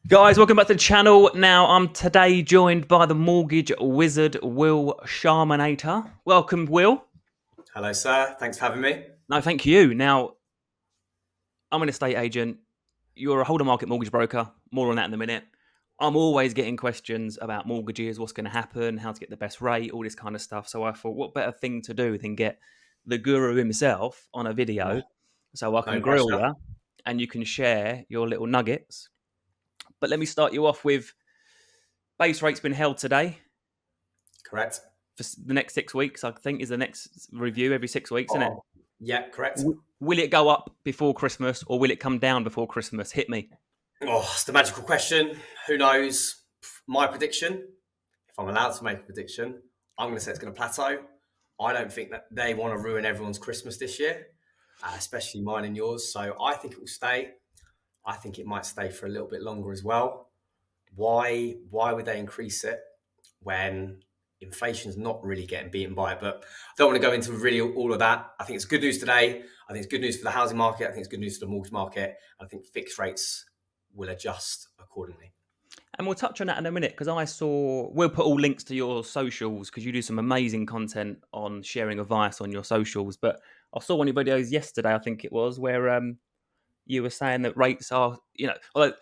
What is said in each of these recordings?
Guys, welcome back to the channel. Now, I'm today joined by the mortgage wizard, Will Sharmanator. Welcome, Will. Hello, sir. Thanks for having me. No, thank you. Now, I'm an estate agent. You're a holder market mortgage broker. More on that in a minute. I'm always getting questions about mortgages, what's going to happen, how to get the best rate, all this kind of stuff. So I thought, what better thing to do than get the guru himself on a video so I can No grill pressure. you and you can share your little nuggets. But let me start you off with base rate's been held today Correct. for the next 6 weeks. I think is the next review every 6 weeks, isn't it? Oh, yeah, correct. Will it go up before Christmas or will it come down before Christmas? Hit me. Oh, it's the magical question. Who knows? My prediction, if I'm allowed to make a prediction, I'm going to say it's going to plateau. I don't think that they want to ruin everyone's Christmas this year, especially mine and yours. So I think it will stay. I think it might stay for a little bit longer as well. Why would they increase it when inflation's not really getting beaten by it? But I don't want to go into really all of that. I think it's good news today. I think it's good news for the housing market. I think it's good news for the mortgage market. I think fixed rates will adjust accordingly. And we'll touch on that in a minute because we'll put all links to your socials because you do some amazing content on sharing advice on your socials. But I saw one of your videos yesterday, I think it was, where you were saying that rates are, although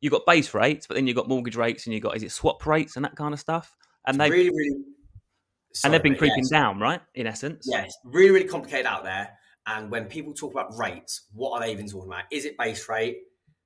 you've got base rates, but then you've got mortgage rates and is it swap rates and that kind of stuff? And It's really, really they've sorry, been mate. creeping down, right? In essence. Yeah, it's really, really complicated out there. And when people talk about rates, what are they even talking about? Is it base rate?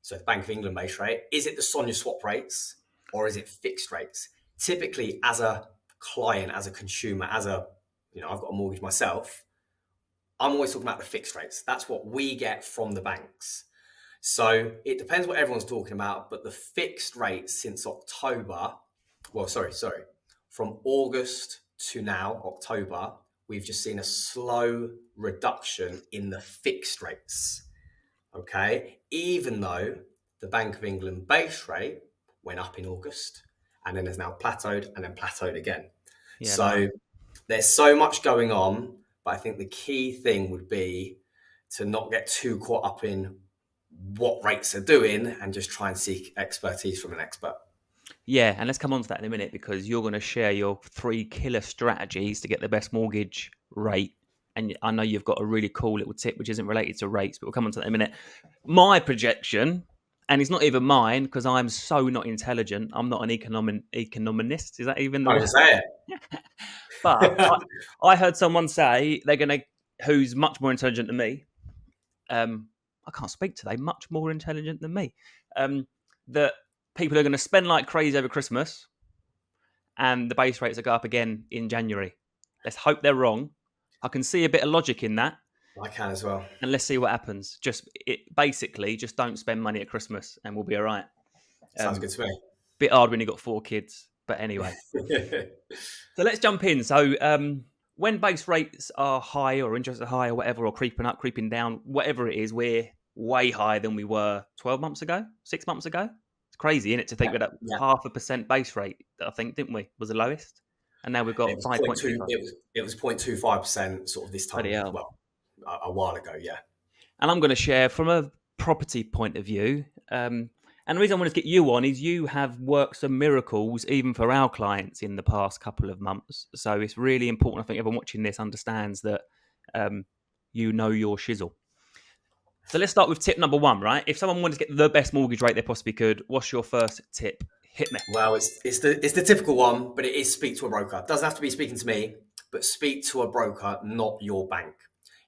So the Bank of England base rate. Is it the SONIA swap rates? Or is it fixed rates? Typically, as a client, as a consumer, I've got a mortgage myself, I'm always talking about the fixed rates. That's what we get from the banks. So it depends what everyone's talking about, but the fixed rates since October, from August to now, October, we've just seen a slow reduction in the fixed rates. Okay, even though the Bank of England base rate went up in August and then has now plateaued and then plateaued again. Yeah, So nice. there's so much going on, but I think the key thing would be to not get too caught up in what rates are doing and just try and seek expertise from an expert. Yeah, and let's come on to that in a minute because you're going to share your 3 killer strategies to get the best mortgage rate. And I know you've got a really cool little tip which isn't related to rates, but we'll come on to that in a minute. My projection, and it's not even mine because I'm so not intelligent. I'm not an economist. Is that even the I word? can say But it. I heard someone say who's much more intelligent than me. I can't speak today. Much more intelligent than me. That people are going to spend like crazy over Christmas, and the base rates will go up again in January. Let's hope they're wrong. I can see a bit of logic in that, I can as well. and let's see what happens. Basically just don't spend money at Christmas, and we'll be all right. Sounds good to me. Bit hard when you've got 4 kids, but anyway. So let's jump in. So when base rates are high or interest are high or whatever, or creeping up, creeping down, whatever it is, we're way higher than we were 12 months ago, 6 months ago. It's crazy, isn't it, to think we're at Yeah. 0.5% base rate, I think, didn't we, was the lowest? And now we've got It was 5.25. it was 0.25% sort of this Bloody time, hell. well, a while ago, yeah. And I'm going to share from a property point of view. And the reason I want to get you on is you have worked some miracles even for our clients in the past couple of months. So it's really important. I think everyone watching this understands that you know your shizzle. So let's start with tip number 1, right? If someone wanted to get the best mortgage rate they possibly could, what's your first tip? Hit me. Well, it's the typical one, but it is speak to a broker. It doesn't have to be speaking to me, but speak to a broker, not your bank.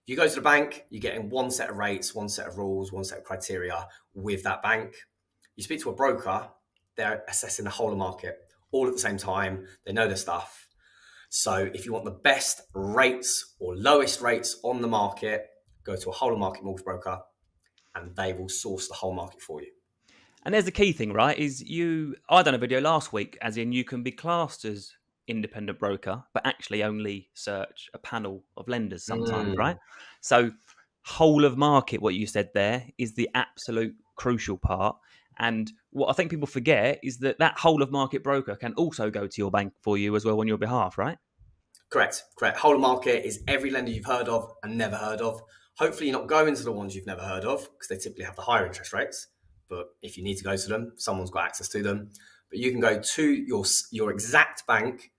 If you go to the bank, you're getting one set of rates, one set of rules, one set of criteria with that bank. You speak to a broker, they're assessing the whole of market all at the same time. They know their stuff. So if you want the best rates or lowest rates on the market, go to a whole of market mortgage broker and they will source the whole market for you. And there's the key thing, right? I done a video last week, as in you can be classed as independent broker, but actually only search a panel of lenders sometimes, right? So whole of market, what you said there, is the absolute crucial part. And what I think people forget is that whole of market broker can also go to your bank for you as well on your behalf, right? Correct. Whole of market is every lender you've heard of and never heard of. Hopefully you're not going to the ones you've never heard of because they typically have the higher interest rates. but if you need to go to them, someone's got access to them. But you can go to your exact bank,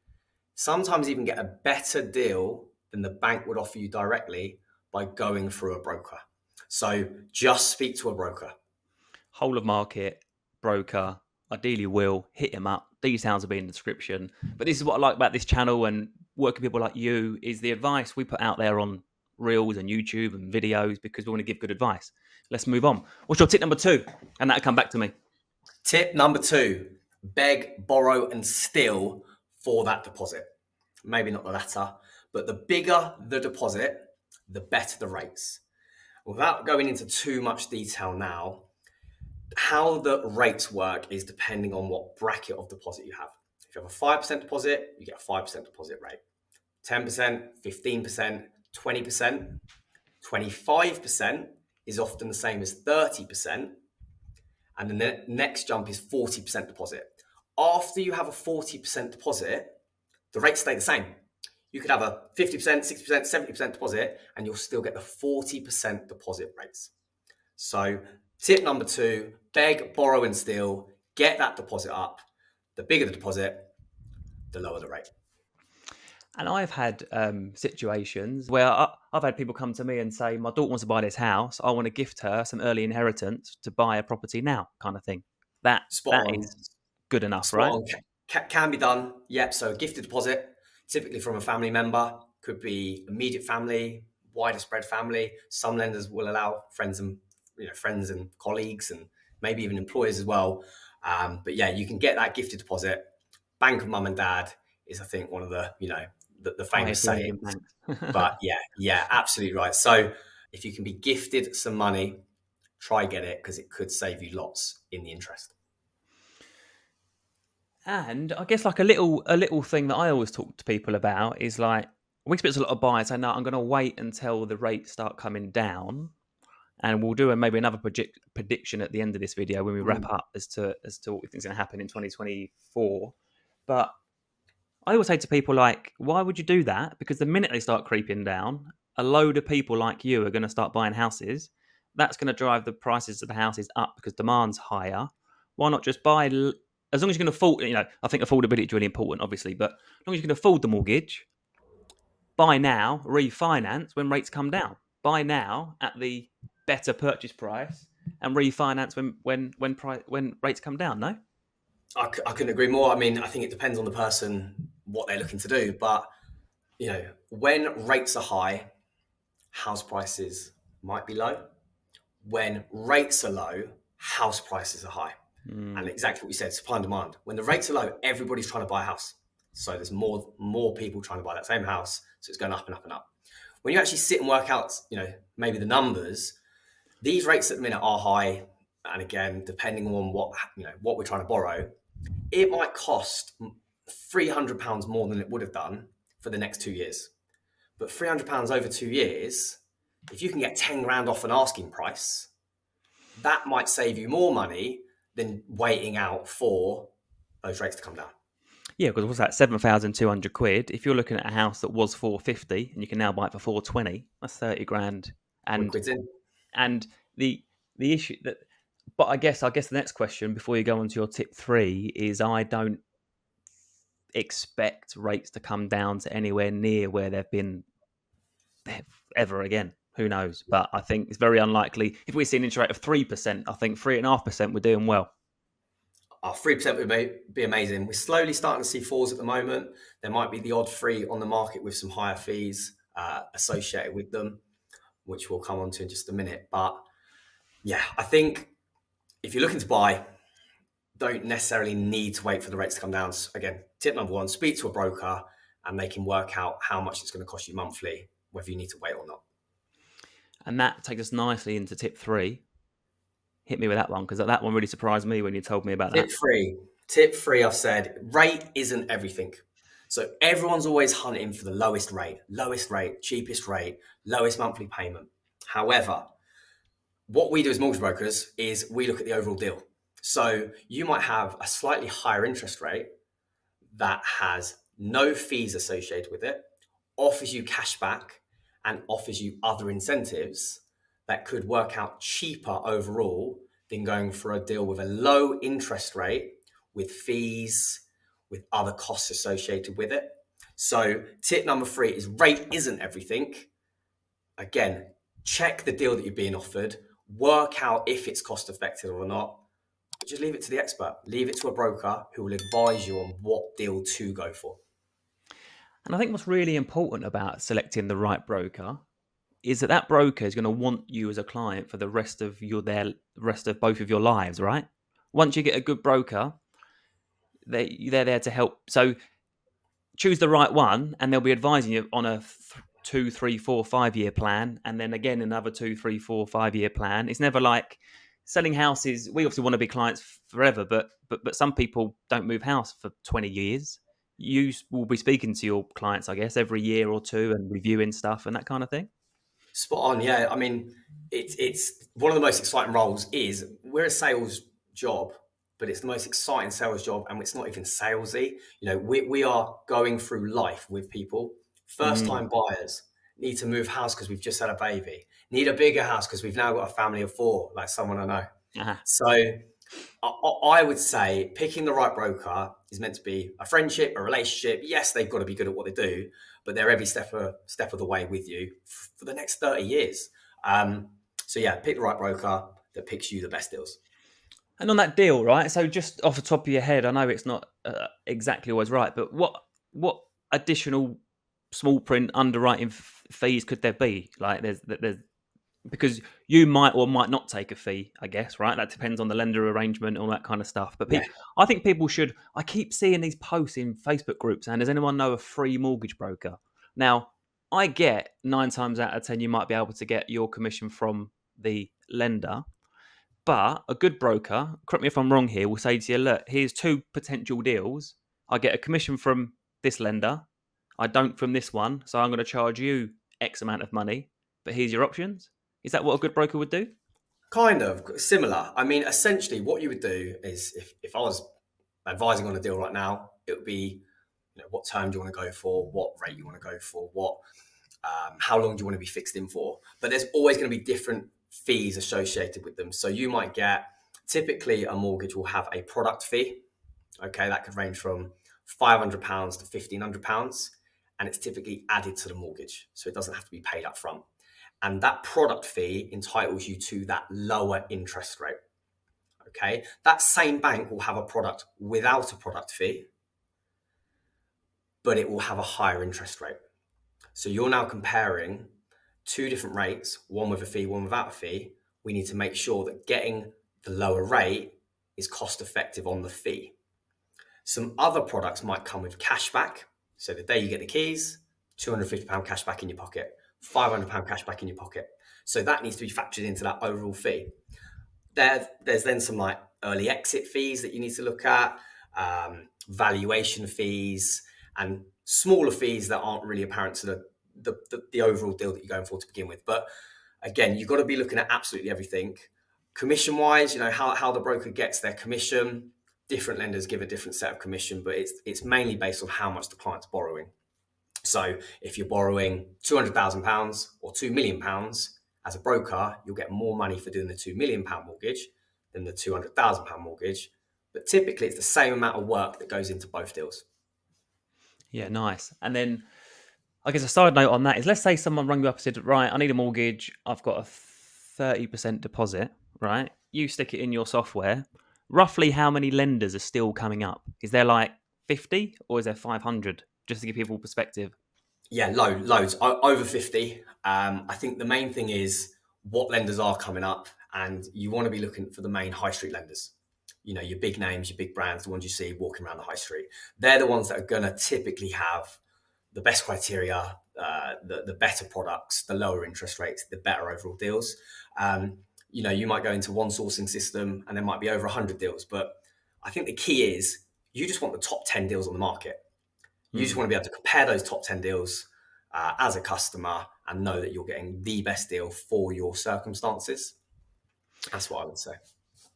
sometimes even get a better deal than the bank would offer you directly by going through a broker. So just speak to a broker. Whole of market, broker, ideally will, hit him up. Details will be in the description. But this is what I like about this channel and working with people like you is the advice we put out there on Reels and YouTube and videos because we want to give good advice. Let's move on. What's your tip number 2? And that'll come back to me. Tip number 2, beg, borrow, and steal for that deposit. Maybe not the latter, but the bigger the deposit, the better the rates. Without going into too much detail now, how the rates work is depending on what bracket of deposit you have. If you have a 5% deposit, you get a 5% deposit rate. 10%, 15%, 20%, 25% is often the same as 30%. And the next jump is 40% deposit. After you have a 40% deposit, the rates stay the same. You could have a 50%, 60%, 70% deposit, and you'll still get the 40% deposit rates. So tip number 2, beg, borrow, and steal. Get that deposit up. The bigger the deposit, the lower the rate. And I've had situations where I've had people come to me and say, my daughter wants to buy this house. I want to gift her some early inheritance to buy a property now, kind of thing. That Spot on. is good enough, Spot right? on. Can be done. Yep. So a gifted deposit, typically from a family member, could be immediate family, wider spread family. Some lenders will allow friends and colleagues and maybe even employers as well. But yeah, you can get that gifted deposit. Bank of mum and dad is, I think, one of the the famous Highest lending sayings. banks. But yeah, absolutely right. So if you can be gifted some money, try get it because it could save you lots in the interest. And I guess like a little thing that I always talk to people about is like we experience a lot of buyers say, no, I'm going to wait until the rates start coming down, and we'll do maybe another prediction at the end of this video when we wrap up as to what we think is going to happen in 2024. But I always say to people like, why would you do that? Because the minute they start creeping down, a load of people like you are going to start buying houses. That's going to drive the prices of the houses up because demand's higher. Why not just buy? As long as you can afford, I think affordability is really important, obviously, but as long as you can afford the mortgage, buy now, refinance when rates come down. Buy now at the better purchase price and refinance when rates come down. No. I couldn't agree more. I mean, I think it depends on the person, what they're looking to do. But, when rates are high, house prices might be low. When rates are low, house prices are high. And exactly what you said, supply and demand. When the rates are low, everybody's trying to buy a house. So there's more people trying to buy that same house. So it's going up and up and up. When you actually sit and work out, maybe the numbers, these rates at the minute are high. And again, depending on what we're trying to borrow, it might cost £300 more than it would have done for the next 2 years. But £300 over 2 years, if you can get 10 grand off an asking price, that might save you more money than waiting out for those rates to come down. Yeah, because what's that? £7,200. If you're looking at a house that was 450 and you can now buy it for 420, that's 30 grand. Quick And quids in. and the issue that, but I guess the next question before you go on to your tip 3 is I don't expect rates to come down to anywhere near where they've been ever again. Who knows? But I think it's very unlikely. If we see an interest rate of 3%, I think 3.5% we're doing well. 3% would be amazing. We're slowly starting to see 4s at the moment. There might be the odd 3 on the market with some higher fees associated with them, which we'll come on to in just a minute. But yeah, I think if you're looking to buy, don't necessarily need to wait for the rates to come down. So again, tip number 1, speak to a broker and they can work out how much it's going to cost you monthly, whether you need to wait or not. And that takes us nicely into tip 3. Hit me with that one, because that one really surprised me when you told me about that. Tip three, I've said, rate isn't everything. So everyone's always hunting for the lowest rate, cheapest rate, lowest monthly payment. However, what we do as mortgage brokers is we look at the overall deal. So you might have a slightly higher interest rate that has no fees associated with it, offers you cash back, and offers you other incentives that could work out cheaper overall than going for a deal with a low interest rate, with fees, with other costs associated with it. So tip number 3 is rate isn't everything. Again, check the deal that you're being offered, work out if it's cost effective or not, but just leave it to the expert. Leave it to a broker who will advise you on what deal to go for. And I think what's really important about selecting the right broker is that that broker is going to want you as a client for the rest of both of your lives, right? Once you get a good broker, they're there to help. So choose the right one, and they'll be advising you on a 2, 3, 4, 5 year plan, and then again another 2, 3, 4, 5 year plan. It's never like selling houses. We obviously want to be clients forever, but some people don't move house for 20 years. You will be speaking to your clients, I guess, every year or two and reviewing stuff and that kind of thing. Spot on, yeah. I mean, it's one of the most exciting roles. Is we're a sales job, but it's the most exciting sales job, and it's not even salesy. We are going through life with people. First Mm. time buyers need to move house because we've just had a baby. Need a bigger house because we've now got a family of 4, like someone I know. Ah. So I would say picking the right broker is meant to be a friendship, a relationship. Yes, they've got to be good at what they do, but they're every step of the way with you for the next 30 years. So yeah, pick the right broker that picks you the best deals. And on that deal, right? So just off the top of your head, I know it's not exactly always right, but what additional small print underwriting fees could there be? Like there's because you might or might not take a fee, I guess, right? That depends on the lender arrangement, all that kind of stuff. But Yeah, I think people should. I keep seeing these posts in Facebook groups, and does anyone know a free mortgage broker? Now, I get 9 times out of 10 you might be able to get your commission from the lender, but a good broker, correct me if I'm wrong here, will say to you, look, here's 2 potential deals. I get a commission from this lender. I don't from this one. So I'm going to charge you X amount of money, but here's your options. Is that what a good broker would do? kind of similar. I mean, essentially, what you would do is if I was advising on a deal right now, it would be, what term do you want to go for, what rate you want to go for, how long do you want to be fixed in for? But there's always going to be different fees associated with them. So you might get, typically a mortgage will have a product fee. Okay, that could range from £500 to £1,500, and it's typically added to the mortgage. So it doesn't have to be paid up front. And that product fee entitles you to that lower interest rate. Okay, that same bank will have a product without a product fee, but it will have a higher interest rate. So you're now comparing 2 different rates, one with a fee, one without a fee. We need to make sure that getting the lower rate is cost effective on the fee. Some other products might come with cashback. So the day you get the keys, £250 cash back in your pocket, £500 cash back in your pocket. So that needs to be factored into that overall fee. There's then some like early exit fees that you need to look at, valuation fees, and smaller fees that aren't really apparent to the overall deal that you're going for to begin with. But again, you've got to be looking at absolutely everything. Commission wise, how the broker gets their commission. Different lenders give a different set of commission, but it's mainly based on how much the client's borrowing. So if you're borrowing £200,000 or £2 million as a broker, you'll get more money for doing the £2 million mortgage than the £200,000 mortgage. But typically, it's the same amount of work that goes into both deals. Yeah, nice. And then I guess a side note on that is, let's say someone rang you up and said, right, I need a mortgage. I've got a 30% deposit, right? You stick it in your software. Roughly how many lenders are still coming up? Is there like 50 or is there 500? Just to give people perspective. Yeah, loads, over 50. I think the main thing is what lenders are coming up, and you want to be looking for the main high street lenders. Your big names, your big brands, the ones you see walking around the high street. They're the ones that are going to typically have the best criteria, the better products, the lower interest rates, the better overall deals. You might go into one sourcing system and there might be over 100 deals, but I think the key is you just want the top 10 deals on the market. You just want to be able to compare those top 10 deals as a customer and know that you're getting the best deal for your circumstances. That's what I would say.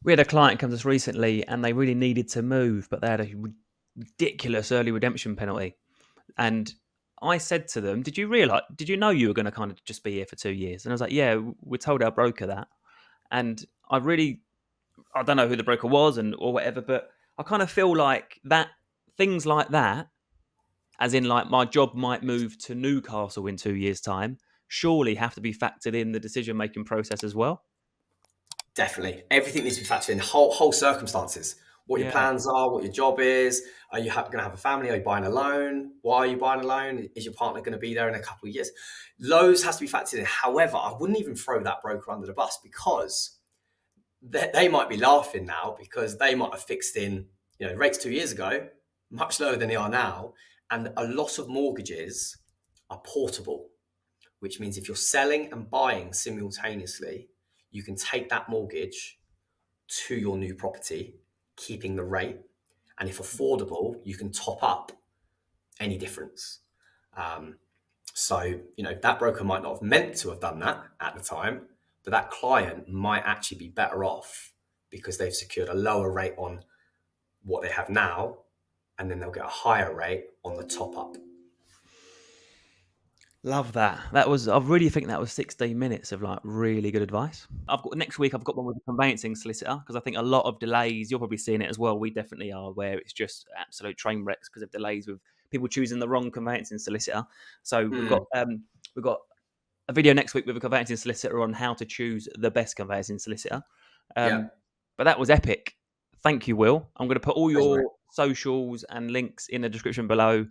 We had a client come to us recently and they really needed to move, but they had a ridiculous early redemption penalty. And I said to them, did you know you were going to kind of just be here for 2 years? And I was like, yeah, we told our broker that. And I really I don't know who the broker was or whatever, but I kind of feel like that things like that, as in like my job might move to Newcastle in 2 years' time, surely have to be factored in the decision making process as well. Definitely. Everything needs to be factored in, whole circumstances. What your Yeah. plans are, what your job is. Are you going to have a family? Are you buying a loan? Why are you buying a loan? Is your partner going to be there in a couple of years? Loads has to be factored in. However, I wouldn't even throw that broker under the bus because they might be laughing now because they might have fixed in, rates 2 years ago, much lower than they are now. And a lot of mortgages are portable, which means if you're selling and buying simultaneously, you can take that mortgage to your new property, keeping the rate. And if affordable, you can top up any difference. So, that broker might not have meant to have done that at the time, but that client might actually be better off because they've secured a lower rate on what they have now, and then they'll get a higher rate on the top up. Love that. I really think that was 16 minutes of like really good advice. Next week, I've got one with a conveyancing solicitor because I think a lot of delays, you're probably seeing it as well. We definitely are, where it's just absolute train wrecks because of delays with people choosing the wrong conveyancing solicitor. So we've got a video next week with a conveyancing solicitor on how to choose the best conveyancing solicitor. Yeah. But that was epic. Thank you, Will. I'm going to put all Pleasure, mate. your socials and links in the description below.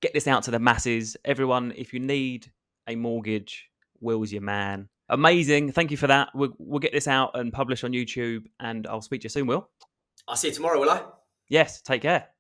Get this out to the masses. Everyone, if you need a mortgage, Will's your man. Amazing. Thank you for that. We'll get this out and publish on YouTube, and I'll speak to you soon, Will. I'll see you tomorrow, will I? Yes, take care.